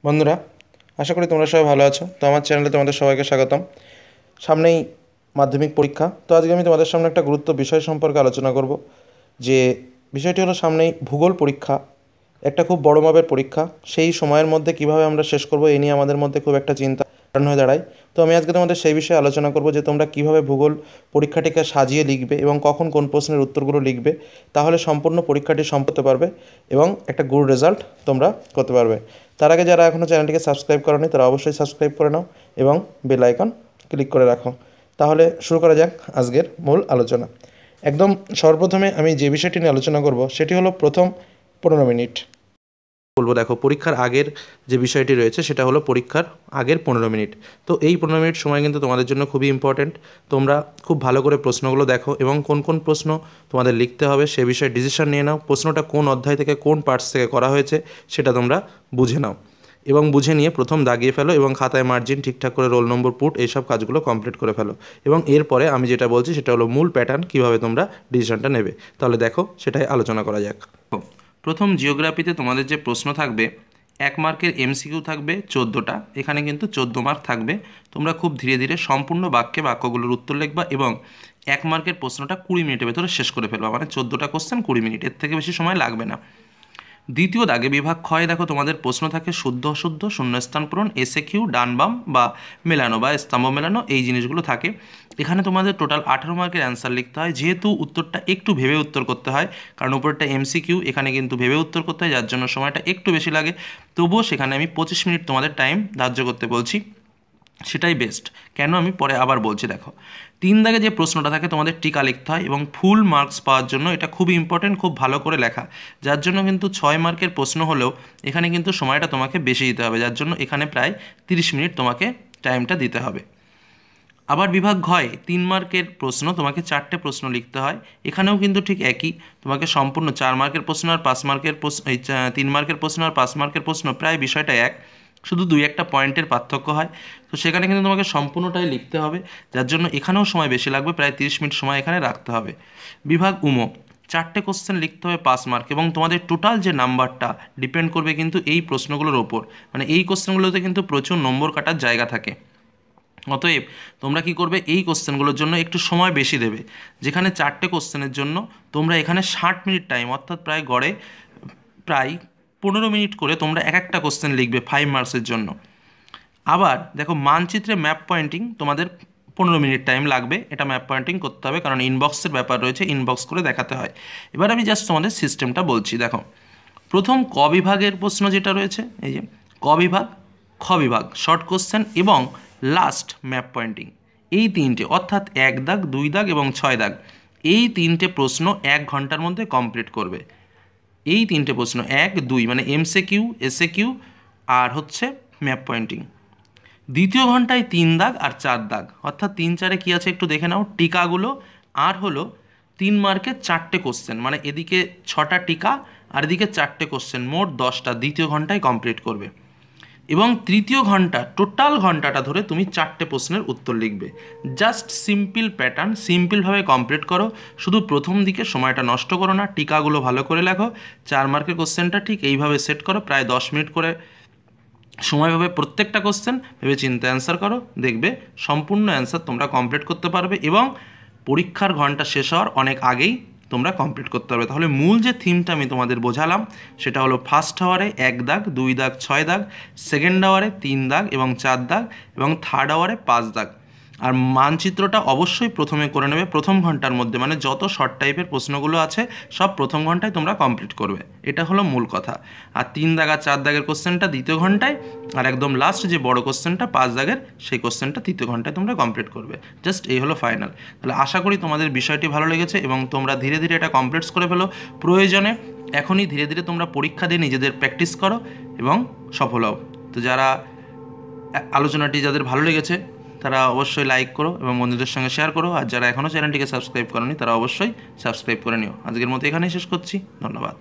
বন্ধুরা, আশা করি তোমরা সবাই ভালো আছো। তো আমার চ্যানেলে তোমাদের সবাইকে স্বাগতম। সামনেই মাধ্যমিক পরীক্ষা। তো আজকে আমি তোমাদের সামনে একটা গুরুত্ব বিষয় সম্পর্কে আলোচনা করব। যে বিষয়টি হলো সামনেই ভূগোল পরীক্ষা, একটা খুব বড় মাপের পরীক্ষা। সেই সময়ের মধ্যে কিভাবে আমরা শেষ করব এই নিয়ে আমাদের মধ্যে খুব একটা চিন্তা কারণ হয়ে দাঁড়ায়। তো আমি আজকে তোমাদের সেই বিষয়ে আলোচনা করব যে তোমরা কিভাবে ভূগোল পরীক্ষাটিকে সাজিয়ে লিখবে এবং কখন কোন প্রশ্নের উত্তরগুলো লিখবে, তাহলে সম্পূর্ণ পরীক্ষাটি সম্পন্ন পারবে এবং একটা গুড রেজাল্ট তোমরা করতে পারবে। তার আগে যারা এখনও চ্যানেলটিকে সাবস্ক্রাইব করোনি তারা অবশ্যই সাবস্ক্রাইব করে নাও এবং বেল আইকন ক্লিক করে রাখো। তাহলে শুরু করা যাক আজকের মূল আলোচনা। একদম সর্বপ্রথমে আমি যে বিষয়টি নিয়ে আলোচনা করব সেটি হলো প্রথম 15 মিনিট। বলবো, দেখো, পরীক্ষার আগের যে বিষয়টি রয়েছে সেটা হলো পরীক্ষার আগের 15 মিনিট। তো এই 15 মিনিট সময় কিন্তু তোমাদের জন্য খুবই ইম্পর্ট্যান্ট। তোমরা খুব ভালো করে প্রশ্নগুলো দেখো এবং কোন কোন প্রশ্ন তোমাদের লিখতে হবে সে বিষয়ে ডিসিশন নিয়ে নাও। প্রশ্নটা কোন অধ্যায় থেকে কোন পার্টস থেকে করা হয়েছে সেটা তোমরা বুঝে নাও এবং বুঝে নিয়ে প্রথম দাগিয়ে ফেলো এবং খাতায় মার্জিন ঠিকঠাক করে রোল নম্বর পুট এইসব কাজগুলো কমপ্লিট করে ফেলো। এবং এরপরে আমি যেটা বলছি সেটা হলো মূল প্যাটার্ন, কীভাবে তোমরা ডিসিশনটা নেবে। তাহলে দেখো, সেটাই আলোচনা করা যাক। প্রথম জিওগ্রাফিতে তোমাদের যে প্রশ্ন থাকবে, 1 মার্কের এমসিকিউ থাকবে 14টা। এখানে কিন্তু 14 মার্ক থাকবে। তোমরা খুব ধীরে ধীরে সম্পূর্ণ বাক্যে বাক্যগুলোর উত্তর লিখবা এবং 1 মার্কের প্রশ্নটা 20 মিনিটের ভেতরে শেষ করে ফেলবা। মানে 14টা কোশ্চেন 20 মিনিট, এর থেকে বেশি সময় লাগবে না। দ্বিতীয় দাগে বিভাগ ক্ষয়, দেখো তোমাদের প্রশ্ন থাকে শুদ্ধ অশুদ্ধ, শূন্যস্থান পূরণ, এসে কিউ, ডান বাম বা মেলানো বা স্তম্ভ মেলানো, এই জিনিসগুলো থাকে। এখানে তোমাদের টোটাল 18 মার্কের অ্যান্সার লিখতে হয়। যেহেতু উত্তরটা একটু ভেবে উত্তর করতে হয়, কারণ উপরটা এমসিকিউ, এখানে কিন্তু ভেবে উত্তর করতে হয়, যার জন্য সময়টা একটু বেশি লাগে। তবুও সেখানে আমি 25 মিনিট তোমাদের টাইম ধার্য করতে বলছি, সেটাই বেস্ট। কেন আমি পরে আবার বলছি। দেখো, 3 দাগে যে প্রশ্নটা থাকে তোমাদের টিকা লিখতে হয় এবং ফুল মার্কস পাওয়ার জন্য এটা খুবই ইম্পর্টেন্ট, খুব ভালো করে লেখা। যার জন্য কিন্তু 6 মার্কের প্রশ্ন হলেও এখানে কিন্তু সময়টা তোমাকে বেশি দিতে হবে, যার জন্য এখানে প্রায় 30 মিনিট তোমাকে টাইমটা দিতে হবে। আবার বিভাগ ঘয় 3 মার্কের প্রশ্ন, তোমাকে 4টে প্রশ্ন লিখতে হয়। এখানেও কিন্তু ঠিক একই, তোমাকে সম্পূর্ণ 4 মার্কের প্রশ্ন আর 5 মার্কের প্রশ্ন, এই 3 মার্কের প্রশ্ন আর 5 মার্কের প্রশ্ন প্রায় বিষয়টা এক, শুধু 2-1টা পয়েন্টের পার্থক্য হয়। তো সেখানে কিন্তু তোমাকে সম্পূর্ণটাই লিখতে হবে, যার জন্য এখানেও সময় বেশি লাগবে, প্রায় 30 মিনিট সময় এখানে রাখতে হবে। বিভাগ উমো 4টে কোশ্চেন লিখতে হবে 5 মার্ক এবং তোমাদের টোটাল যে নাম্বারটা ডিপেন্ড করবে কিন্তু এই প্রশ্নগুলোর ওপর। মানে এই কোশ্চেনগুলোতে কিন্তু প্রচুর নম্বর কাটার জায়গা থাকে। অতএব তোমরা কি করবে, এই কোশ্চেনগুলোর জন্য একটু সময় বেশি দেবে। যেখানে 4টে কোশ্চেনের জন্য তোমরা এখানে 60 মিনিট টাইম, অর্থাৎ প্রায় গড়ে প্রায় 15 মিনিট করে তোমরা এক একটা কোশ্চেন লিখবে 5 মার্কসের জন্য। আবার দেখো, মানচিত্রে ম্যাপ পয়েন্টিং তোমাদের 15 মিনিট টাইম লাগবে। এটা ম্যাপ পয়েন্টিং করতে হবে, কারণ ইনবক্সের ব্যাপার রয়েছে, ইনবক্স করে দেখাতে হয়। এবার আমি জাস্ট তোমাদের সিস্টেমটা বলছি। দেখো, প্রথম ক বিভাগের প্রশ্ন যেটা রয়েছে, এই যে ক বিভাগ, খ বিভাগ শর্ট কোশ্চেন এবং লাস্ট ম্যাপ পয়েন্টিং, এই তিনটে, অর্থাৎ 1 দাগ, 2 দাগ এবং 6 দাগ, এই তিনটে প্রশ্ন 1 ঘন্টার মধ্যে কমপ্লিট করবে। এই তিনটে প্রশ্ন 1, 2 মানে এমসিকিউ, এসএকিউ আর হচ্ছে ম্যাপ পয়েন্টিং। দ্বিতীয় ঘন্টায় 3 দাগ আর 4 দাগ, অর্থাৎ 3-4-এ কী আছে একটু দেখে নাও, টিকাগুলো। আর হলো 3 মার্কের 4টে কোশ্চেন, মানে এদিকে 6টা টিকা আর এদিকে 4টে কোশ্চেন, মোট 10টা দ্বিতীয় ঘন্টায় কমপ্লিট করবে। এবং তৃতীয় ঘন্টা, টোটাল ঘন্টাটা ধরে তুমি 4টে প্রশ্নের উত্তর লিখবে। জাস্ট সিম্পল প্যাটার্ন, সিম্পলভাবে কমপ্লিট করো। শুধু প্রথম দিকে সময়টা নষ্ট করো না, টিকাগুলো ভালো করে লেখো। 4 মার্কের কোশ্চেনটা ঠিক এইভাবে সেট করো, প্রায় 10 মিনিট করে সময় পাবে প্রত্যেকটা কোশ্চেন, ভেবে চিন্তে অ্যান্সার করো, দেখবে সম্পূর্ণ অ্যান্সার তোমরা কমপ্লিট করতে পারবে এবং পরীক্ষার ঘন্টা শেষ হওয়ার অনেক আগেই তোমরা কমপ্লিট করতে পারবে। তাহলে মূল যে থিমটা আমি তোমাদের বোঝালাম সেটা হলো ফার্স্ট আওয়ারে 1 দাগ, 2 দাগ, 6 দাগ, সেকেন্ড আওয়ারে 3 দাগ এবং 4 দাগ এবং থার্ড আওয়ারে 5 দাগ। আর মানচিত্রটা অবশ্যই প্রথমে করে নেবে প্রথম ঘন্টার মধ্যে, মানে যত শর্ট টাইপের প্রশ্নগুলো আছে সব প্রথম ঘন্টায় তোমরা কমপ্লিট করবে, এটা হলো মূল কথা। আর 3 দাগ আর 4 দাগের কোশ্চেনটা দ্বিতীয় ঘন্টায়, আর একদম লাস্ট যে বড় কোশ্চেনটা 5 দাগের, সেই কোশ্চেনটা তৃতীয় ঘন্টায় তোমরা কমপ্লিট করবে। জাস্ট এই হলো ফাইনাল। তাহলে আশা করি তোমাদের বিষয়টি ভালো লেগেছে এবং তোমরা ধীরে ধীরে এটা কমপ্লিটস করে ফেলো। প্রয়োজনে এখনই ধীরে ধীরে তোমরা পরীক্ষা দিয়ে নিজেদের প্র্যাকটিস করো এবং সফল হও। তো যারা আলোচনাটি যাদের ভালো লেগেছে তারা অবশ্যই লাইক করো এবং বন্ধুদের সঙ্গে শেয়ার করো, আর যারা এখনও চ্যানেলটিকে সাবস্ক্রাইব করোনি তারা অবশ্যই সাবস্ক্রাইব করে নিও। আজকের মতো এখানেই শেষ করছি, ধন্যবাদ।